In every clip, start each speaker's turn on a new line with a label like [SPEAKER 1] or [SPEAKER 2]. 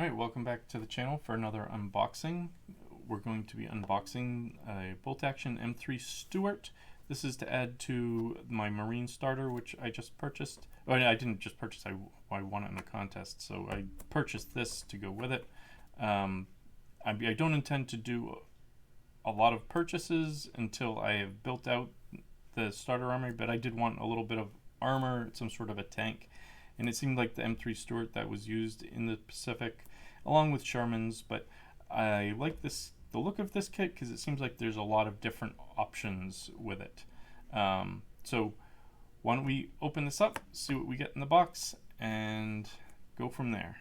[SPEAKER 1] Alright, welcome back to the channel for another unboxing. We're going to be unboxing a bolt-action M3 Stuart. This is to add to my Marine starter, which I just purchased. Oh, I didn't just purchase, I won it in a contest, so I purchased this to go with it. I don't intend to do a lot of purchases until I have built out the starter armor, but I did want a little bit of armor, some sort of a tank. And it seemed like the M3 Stuart that was used in the Pacific, along with Sherman's, but I like the look of this kit because it seems like there's a lot of different options with it. So why don't we open this up, see what we get in the box, and go from there.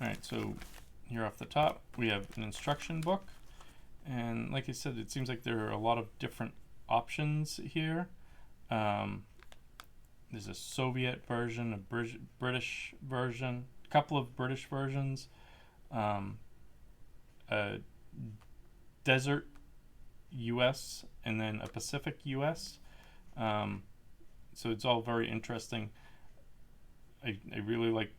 [SPEAKER 1] Alright, so here off the top we have an instruction book, and like I said, it seems like there are a lot of different options here. There's a Soviet version, a British version, a couple of British versions, a desert US, and then a Pacific US. So it's all very interesting. I really like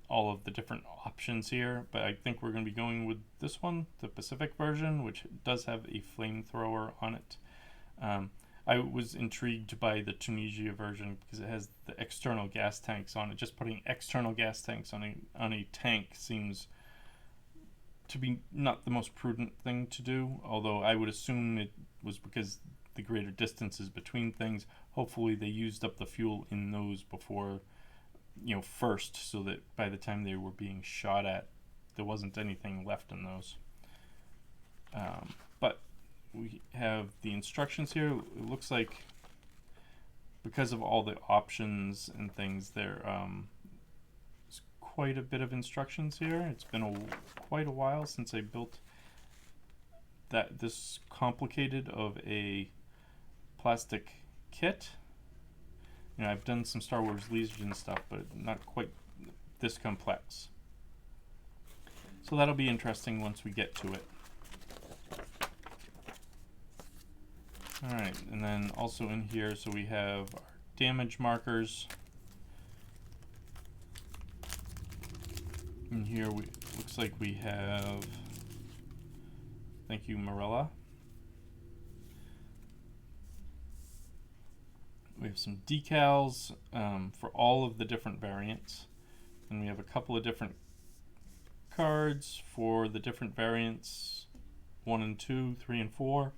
[SPEAKER 1] all of the different options here, but I think we're going to be going with this one, the Pacific version, which does have a flamethrower on it. I was intrigued by the Tunisia version because it has the external gas tanks on it. Just putting external gas tanks on a tank seems to be not the most prudent thing to do, although I would assume it was because the greater distances between things. Hopefully they used up the fuel in those before, first, so that by the time they were being shot at, there wasn't anything left in those. But we have the instructions here. It looks like because of all the options and things, there's quite a bit of instructions here. It's been quite a while since I built this complicated of a plastic kit. I've done some Star Wars Legion stuff, but not quite this complex. So that'll be interesting once we get to it. Alright, and then also in here, so we have our damage markers. In here, looks like we have, thank you, Marilla. We have some decals for all of the different variants, and we have a couple of different cards for the different variants, 1 and 2, 3 and 4.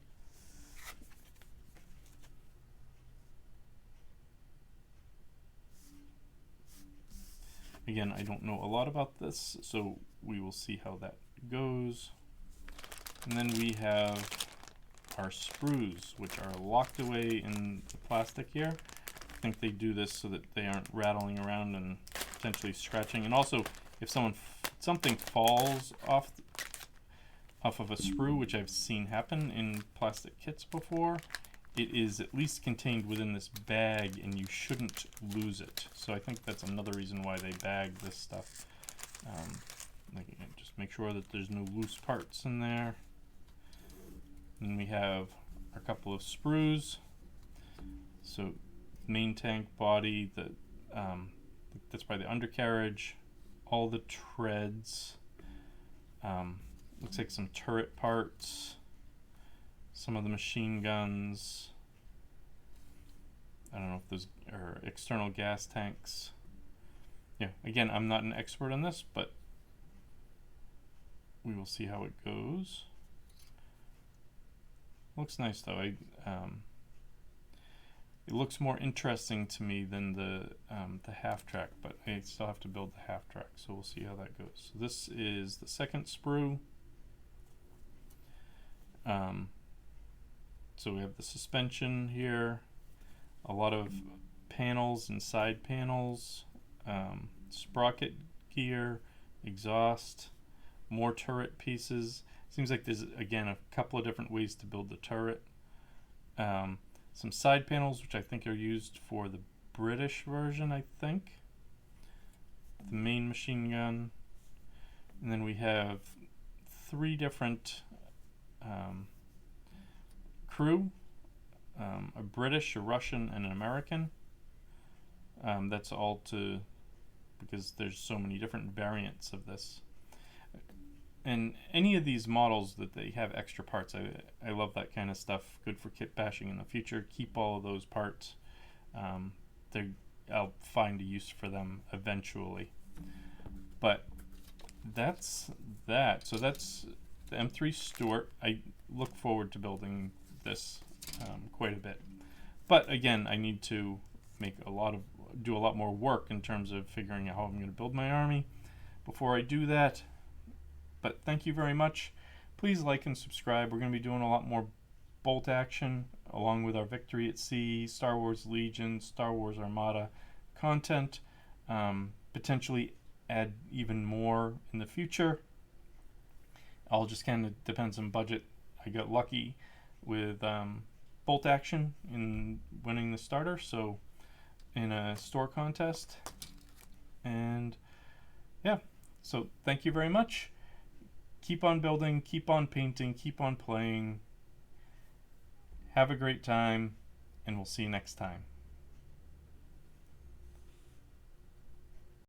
[SPEAKER 1] Again, I don't know a lot about this, so we will see how that goes. And then we have our sprues, which are locked away in the plastic here. I think they do this so that they aren't rattling around and potentially scratching. And also, if something falls off of a sprue, which I've seen happen in plastic kits before, it is at least contained within this bag and you shouldn't lose it. So I think that's another reason why they bag this stuff. Just make sure that there's no loose parts in there. And we have a couple of sprues. So main tank body, that's probably the undercarriage, all the treads, looks like some turret parts, some of the machine guns. I don't know if those are external gas tanks. Yeah, again, I'm not an expert on this, but we will see how it goes. Looks nice though. It looks more interesting to me than the half track, but I still have to build the half track, so we'll see how that goes. So this is the second sprue. So we have the suspension here, a lot of panels and side panels, sprocket gear, exhaust, more turret pieces. Seems like there's, again, a couple of different ways to build the turret. Some side panels, which I think are used for the British version, I think. The main machine gun. And then we have 3 different crew, a British, a Russian, and an American. That's all because there's so many different variants of this. And any of these models that they have extra parts, I love that kind of stuff. Good for kit bashing in the future. Keep all of those parts. I'll find a use for them eventually. But that's that. So that's the M3 Stuart. I look forward to building this quite a bit. But again, I need to do a lot more work in terms of figuring out how I'm going to build my army before I do that. But thank you very much. Please like and subscribe. We're going to be doing a lot more bolt action along with our Victory at Sea, Star Wars Legion, Star Wars Armada content. Potentially add even more in the future. All just kind of depends on budget. I got lucky with bolt action in winning the starter, so in a store contest. And yeah, so thank you very much. Keep on building, keep on painting, keep on playing. Have a great time, and we'll see you next time.